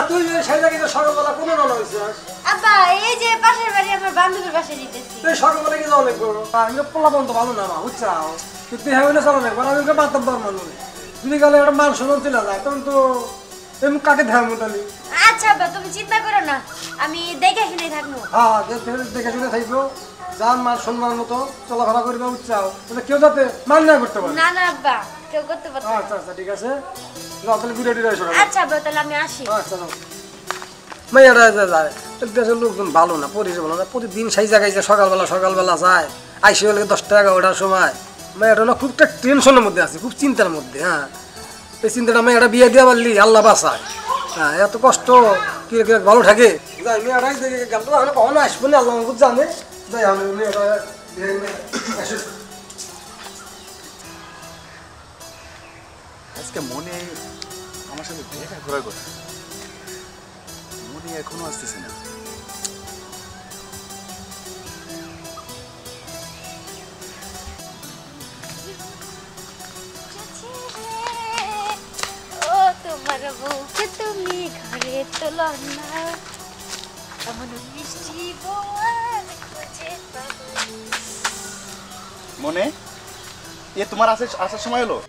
তুই সেই জায়গায় সকালবেলা কোনো রান্না হয়েছিস? আব্বা এই যে পাশের বাড়ি আমার বান্ধবীর বাসায় যেতেছি। তুই সকালবেলা কি যাও লাগবো? আমি পোলা বন্ধ ভালো না মা বুঝছাও। তুই হইলে চলো না, আমি ওকে মাতব্বর মানুষ। যদি গেলে একটা মান সম্মান চলে যায় তখন তো এমন কাকে ধ্যান মোটালি। আচ্ছা আব্বা তুমি চিন্তা করো না, আমি দেখে শুনে থাকবো। হ্যাঁ দেখে শুনে থাকবো, যান মান সম্মান মতো চলাফেরা করবে বুঝছাও, কেউ যাতে মান না করতে পারে। না না আব্বা কেউ করতে পারবে। আচ্ছা আচ্ছা ঠিক আছে, যাও তাহলে ঘুরে টুরে আসো। আচ্ছা আব্বা তাহলে আমি আসি। আচ্ছা মেয়েরা যায় দেশের লোকজন ভালো না, পরিবেশ ভালো না, প্রতিদিন সেই জায়গায় যে সকালবেলা যায়, আইসি হলে 10টা 11টার সময়। মেয়েটা না খুব একটা টেনশনের মধ্যে আছে, খুব চিন্তার মধ্যে। হ্যাঁ এই চিন্তাটা মেয়েটা বিয়ে দিয়ে পারলি আল্লাহ বাঁচায়। হ্যাঁ এত কষ্ট কি ভালো থাকে। যাই মেয়েটাই দেখে গেল তো কখনো আসবো না, আল্লাহ বুঝ জানে। যাই আমি মেয়েটা আজকে মনে আমার সাথে দেখা করার কথা, মনে এখনো আসতেছে না। ও তোমার বউকে তুমি ঘরে তোলো না, এমন মিষ্টি বউ আর খুঁজে পাবো। মনে এ তোমার আসার সময় হলো?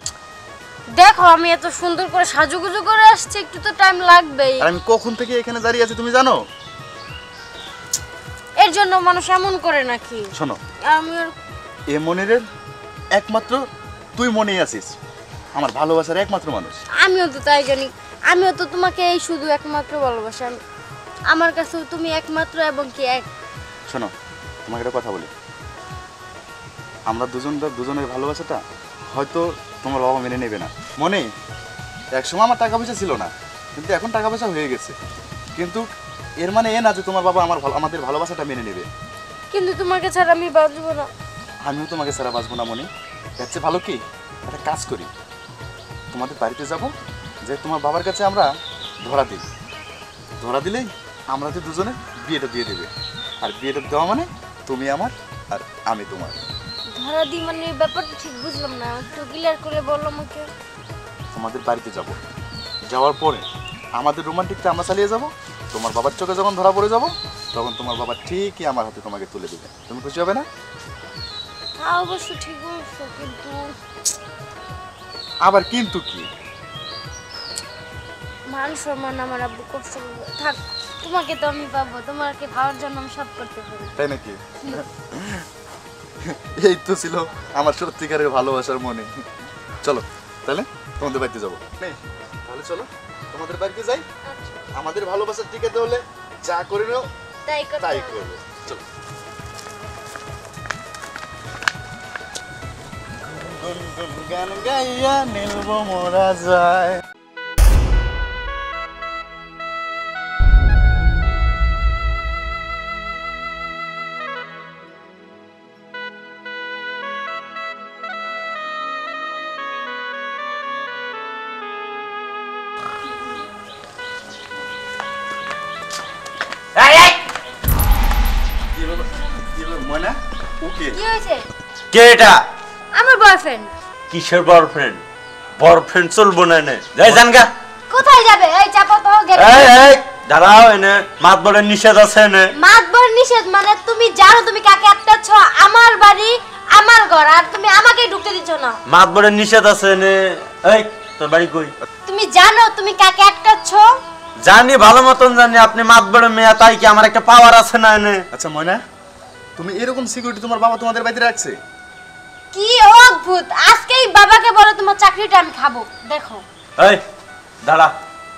দেখো আমি এত সুন্দর করে সাজুগুজু করে আসছি, একটু তো টাইম লাগবেই। আর আমি কখন থেকে এখানে দাঁড়িয়ে আছি তুমি জানো? এর জন্য মানুষ এমন করে নাকি? শোনো, আমি এ মনের একমাত্র তুই মনেই আছিস, আমার ভালোবাসার একমাত্র মানুষ। আমিও তো তাই জানি, আমিও তো তোমাকে এই শুধু একমাত্র ভালোবাসি। আমার কাছেও তুমি একমাত্র এবং কি এক। শোনো তোমাকে একটা কথা বলি, আমরা দুজনের ভালোবাসাটা হয়তো তোমার বাবা মেনে নেবে না। মনে একসময় আমার টাকা পয়সা ছিল না, কিন্তু এখন টাকা পয়সা হয়ে গেছে, কিন্তু এর মানে এ না যে তোমার বাবা আমাদের ভালোবাসাটা মেনে নেবে। কিন্তু তোমাকে ছাড়া আমি বাঁচবো না। আমিও তোমাকে ছাড়া বাঁচবো না মনে। এর চেয়ে ভালো কি একটা কাজ করি, তোমাদের বাড়িতে যাব, যে তোমার বাবার কাছে আমরা ধরা দিলেই আমরা তো দুজনে বিয়েটা দিয়ে দেবে। আর বিয়েটা দেওয়া মানে তুমি আমার আর আমি তোমার। ধরা দি মানে ব্যাপারটা ঠিক বুঝলাম না, একটু ক্লিয়ার করে বলো আমাকে। তোমাদের বাড়িতে যাব, যাওয়ার পরে আমাদের রোমান্টিকটা আমরা চালিয়ে যাব। তোমার বাবার চোখে যখন ধরা পড়ে যাব, তখন তোমার বাবা ঠিকই আমার হাতে তোমাকে তুলে দেবে। তুমি খুশি হবে না? তা অবশ্য ঠিক বলছো, কিন্তু আবার কিন্তু কি? মান সম্মান আমার আব্বু কষ্ট করবে। থাক, তোমাকে তো আমি পাবো, তোমাকে পাওয়ার জন্য আমি সব করতে পারি। তাই নাকি? এই তো ছিল আমার সত্যিকারের ভালোবাসার মনে। চলো তাহলে তোমাদের বাড়িতে যাবো। তাহলে চলো তোমাদের বাড়িতে যাই, আমাদের ভালোবাসার টিকাতে হলে যা করে নাও তাই করবো। চলো। গান গাইয়া নিলব মোরা যায়। ময়না ওকে কি হয়েছে? কে এটা? আমার বয়ফ্রেন্ড। কিসের বয়ফ্রেন্ড? বয়ফ্রেন্ড চলবো না এনে, যাই জানগা। কোথায় যাবে? এই চাপো তো গেলে। এই দাঁড়াও, এনে মাতবরের নিষেধ আছে এনে। মাতবর নিষেধ মানে তুমি জানো তুমি কাকে আটকাচ্ছ? আমার বাড়ি আমার ঘর, আর তুমি আমাকে ঢুকতে দিচ্ছ না। মাতবরের নিষেধ আছে এনে। এই তোর বাড়ি কই? তুমি জানো তুমি কাকে আটকাচ্ছ? জানি, ভালো মতন জানি। আপনি মাতবরের মেয়ে, তাই কি আমার একটা পাওয়ার আছে না এনে? আচ্ছা ময়না, তুমি এরকম সিকিউরিটি তোমার বাবা তোমাদের বাড়িতে রাখছে? কি অদ্ভুত! আজকেই বাবাকে বলো তোমার চাকরিটা আমি খাবো। দেখো এই দাঁড়া,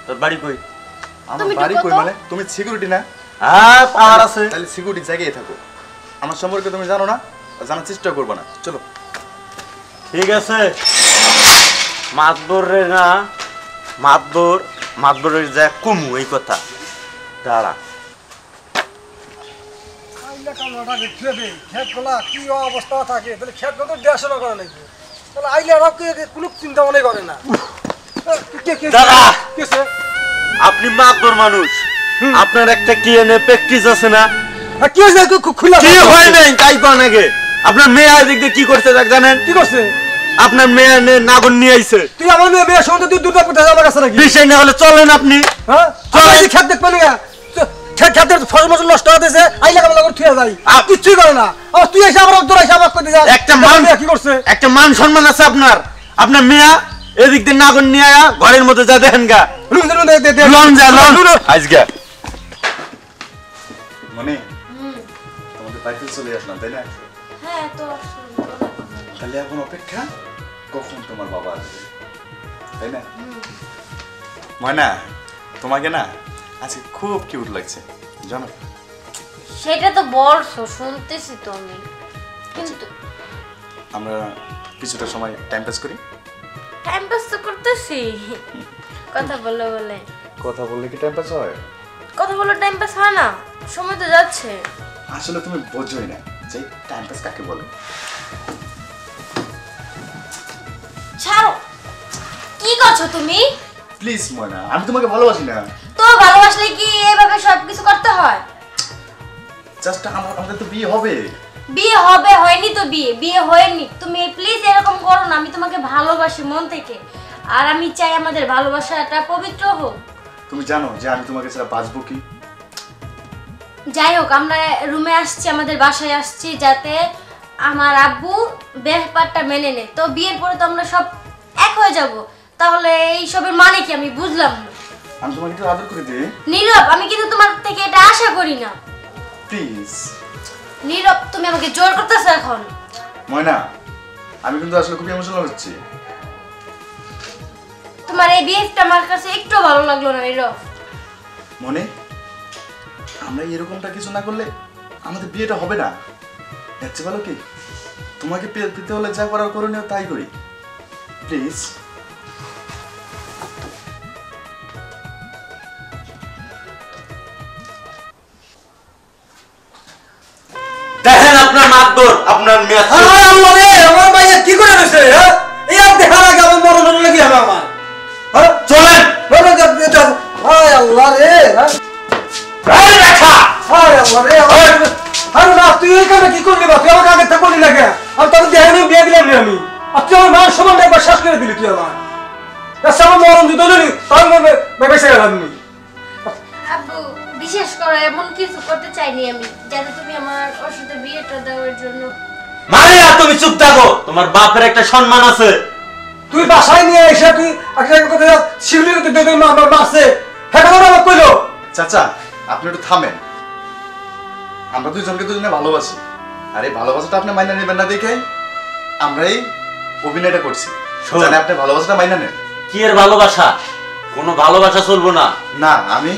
তোর বাড়ি কই? আমার বাড়ি কই মানে? তুমি সিকিউরিটি না? হ্যাঁ পাওয়ার আছে। তাহলে সিকিউরিটি জায়গায় থাকো। আমার সম্পর্কে তুমি জানো না, জানার চেষ্টা করবে না। চলো। ঠিক আছে, মাতবরের না, মাতবরের যা কুমু এই কথা। দাঁড়া, কি অবস্থা থাকে তাহলে খেত তো দেখাশোনা করা লাগবে, তাহলে আইলে আর কোনো চিন্তা মনে করে না। দাঁড়া, আপনি মাতবর মানুষ, আপনার একটা কি এনে প্র্যাকটিস আছে না? কি হয়েছে? কি হয় নাই তাই কোন আগে আপনার মেয়ে আজ দেখতে কি করছে দেখ জানেন? কি করছে? আপনার মেয়ে নাগর নিয়ে আইছে। তুই আমার মেয়ের সঙ্গে তুই দুটো কোথায় আমার কাছে নাকি? বিষয় না হলে চলেন আপনি। হ্যাঁ চল খেত দেখবে না খেতের ফসল মসল নষ্ট হয়ে গেছে আইলা কামলা করে থুয়ে যাই কিছুই করে না। তুই এসে আমার তোরা এসে আমার করতে যা একটা মান কি করছে? একটা মান সম্মান আছে আপনার। আপনার মেয়ে এদিক দিয়ে নাগর নিয়ে আয়া ঘরের মধ্যে যা দেখেন গা লন যা লন আজকে মানে তোমাদের বাড়িতে চলে আসলাম তাই না? হ্যাঁ তো তাহলে এখন অপেক্ষা কখন তোমার বাবা আসবে তাই না? ময়না তোমাকে না আজকে খুব কিউট লাগছে জানো? সেটা তো বলছো, শুনতেছি তো আমি, কিন্তু আমরা কিছুটা সময় টাইম পাস করি। টাইম পাস তো করতেছি, কথা বলে বলে। কথা বললে কি টাইম পাস হয়? কথা বলে টাইম পাস হয় না, সময় তো যাচ্ছে। আসলে তুমি বোঝোই না যে টাইম পাস কাকে বলে। ছাড়ো, কি করছো তুমি? প্লিজ ময়না, আমি তোমাকে ভালোবাসি না। তো ভালোবাসলে কি এইভাবে সবকিছু করতে হয়? জাস্ট আমাদের তো বিয়ে হবে। বিয়ে হবে, হয়নি তো বিয়ে, বিয়ে হয়নি। তুমি প্লিজ এরকম করো না, আমি তোমাকে ভালোবাসি মন থেকে, আর আমি চাই আমাদের ভালোবাসাটা পবিত্র হোক। তুমি জানো যে আমি তোমাকে ছাড়া বাঁচবো কি? যাই হোক, আমরা রুমে আসছি, আমাদের বাসায় আসছি যাতে আমার আব্বু ব্যাপারটা মেনে নেয়। তো বিয়ের পরে তো আমরা সব এক হয়ে যাব, তাহলে এই সবের মানে কি আমি বুঝলাম না। আমি তোমাকে একটু আদর করে দিই। নীরব, আমি কিন্তু তোমার থেকে এটা আশা করি না। প্লিজ নীরব, তুমি আমাকে জোর করতেছো এখন। ময়না, আমি কিন্তু আসলে খুব ইমোশনাল হচ্ছি। তোমার এই বিহেভটা আমার কাছে একটু ভালো লাগলো না নীরব। মনে আমরা এরকমটা কিছু না করলে আমাদের বিয়েটা হবে না। এর চেয়ে ভালো কি তোমাকে পেতে হলে যা করার করণীয় তাই করি। প্লিজ দেখেন আপনার মাতবর আপনার মেয়ে আল্লাহ রে, আমার ভাইয়া কি করে রইছে? হ্যাঁ এই আর দেখার আগে আমার মরণ লাগি হবে আমার। হ্যাঁ চলেন। হায় আল্লাহ রে, এই দেখা হায় আল্লাহ রে। আরে না, তুই এই কামে কি করলি? বা তুই আমাকে আগে থেকে করলি না কেন? আমি তোকে দেখানি বিয়ে দিলাম নি আমি, আর তুই আমার মান সম্মান একবার শেষ করে দিলি তুই আমার। আচ্ছা আমার মরণ দিতে হলি তাহলে বেঁচে গেলাম নি। আব্বু, বিশেষ করে এমন কিছু করতে চাইনি আমি, যাতে তুমি আমার ওর সাথে বিয়েটা দেওয়ার জন্য। মারিয়া তুমি চুপ থাকো, তোমার বাপের একটা সম্মান আছে। তুই বাসায় নিয়ে এসে তুই একটা কথা শিবলি আমার মারছে, হ্যাঁ কথা আমার কইলো। চাচা আপনি একটু থামেন। আমরা দুজনকে দুজনে ভালোবাসি, আর এই ভালোবাসাটা আপনি মাইনা নেবেন না দেখে আমরা এই অভিনয়টা করছি। জানেন আপনি ভালোবাসাটা মাইনা নেন। কি এর ভালোবাসা? কোনো ভালোবাসা চলবো না। না আমি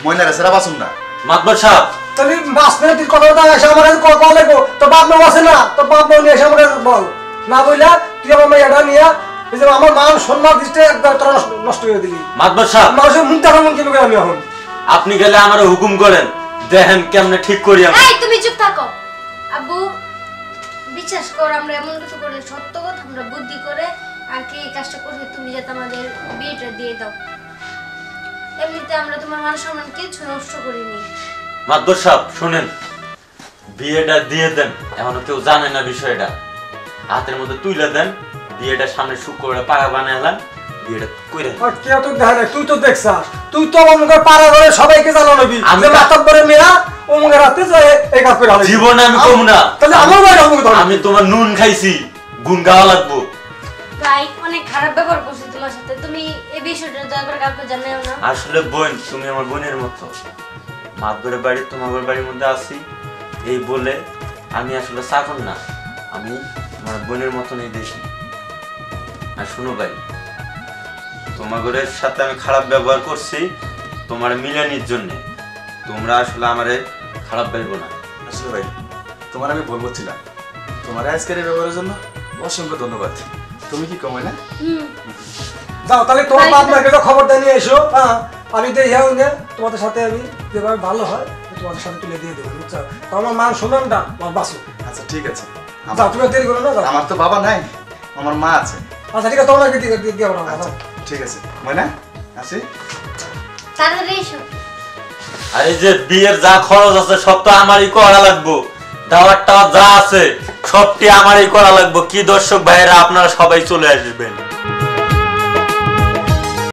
ময়নারে সেরা বাসুন না। মাতবর সাহেব তাহলে বাস মেরে তুই কথা এসে আমার কাছে কল লাগবো, তোর বাপ মা আছে না, তোর বাপ মা নিয়ে এসে আমার কাছে বল না, বইলা তুই আমার মেয়েটা নিয়ে আমার মান সম্মান দৃষ্টি একবার তোরা নষ্ট করে দিলি। মাতবর সাহেব মানুষের মুখ দেখা মন কিনবে আমি এখন। আপনি গেলে আমার হুকুম করেন, দেখেন কেমনে ঠিক করি আমি। এই তুমি চুপ থাকো। আব্বু, বিশ্বাস কর, আমরা এমন কিছু করে সত্য কথা আমরা বুদ্ধি করে আর কি এই কাজটা করছি, তুমি যাতে আমাদের বিয়েটা দিয়ে দাও। এমনিতে আমরা তোমার মান সম্মান কিছু নষ্ট করিনি। মাতবর সাহেব শুনেন, বিয়েটা দিয়ে দেন, এখনো কেউ জানে না বিষয়টা। হাতের মধ্যে তুইলে দেন, বিয়েটা সামনে শুক্রবারে পাকা বানাইলাম, বিয়েটা কইরা আর কে তো দেখা নাই, তুই তো দেখছাস, তুই তো আমার মুখে পাড়া করে সবাইকে জানাবি আমি যে মাতার পরে মেয়া ও মুখে রাতে যায় এই কাজ করে। জীবনে আমি কম না। তাহলে আমার ভাই আমাকে ধর। আমি তোমার নুন খাইছি, গুণ গাওয়া লাগবো। ভাই, অনেক খারাপ ব্যবহার করছি তোমার সাথে, তুমি এই বিষয়টা দয়া করে কাউকে জানাও না। আসলে বোন, তুমি আমার বোনের মতো। মাতবরের বাড়ি তোমার বাড়ির মধ্যে আছি এই বলে আমি আসলে চাকর না, আমি আমার বোনের মতনই দেখি। আর শুনো ভাই, তোমাদের সাথে আমি খারাপ ব্যবহার করছি তোমার মিলানির জন্য, তোমরা আসলে আমারে খারাপ ভাববো না। আসলে ভাই তোমার আমি বলবো ছিলাম, তোমার আজকের এই ব্যবহারের জন্য অসংখ্য ধন্যবাদ। তুমি কি কমাই না? যাও তাহলে তোমার বাপ মাকে তো খবরটা নিয়ে এসো। হ্যাঁ আমি তো ইহাও নে তোমাদের সাথে আমি যেভাবে ভালো হয় তোমাদের সাথে তুলে দিয়ে দেবো, বুঝছো? তো আমার মান সম্মানটা আমার বাঁচো। আচ্ছা ঠিক আছে। যাও তুমি দেরি করো না, যাও। আমার তো বাবা নাই, আমার মা আছে। আচ্ছা ঠিক আছে, তোমাকে দিয়ে দিয়ে বলো। আচ্ছা ঠিক আছে ময়না, আসি। তাড়াতাড়ি এসো। আর এই যে বিয়ের যা খরচ আছে সব তো আমারই করা লাগবো। দাওয়াতটা যা আছে সবটি আমারই করা লাগবে। কি দর্শক ভাইয়েরা আপনারা সবাই চলে আসবেন।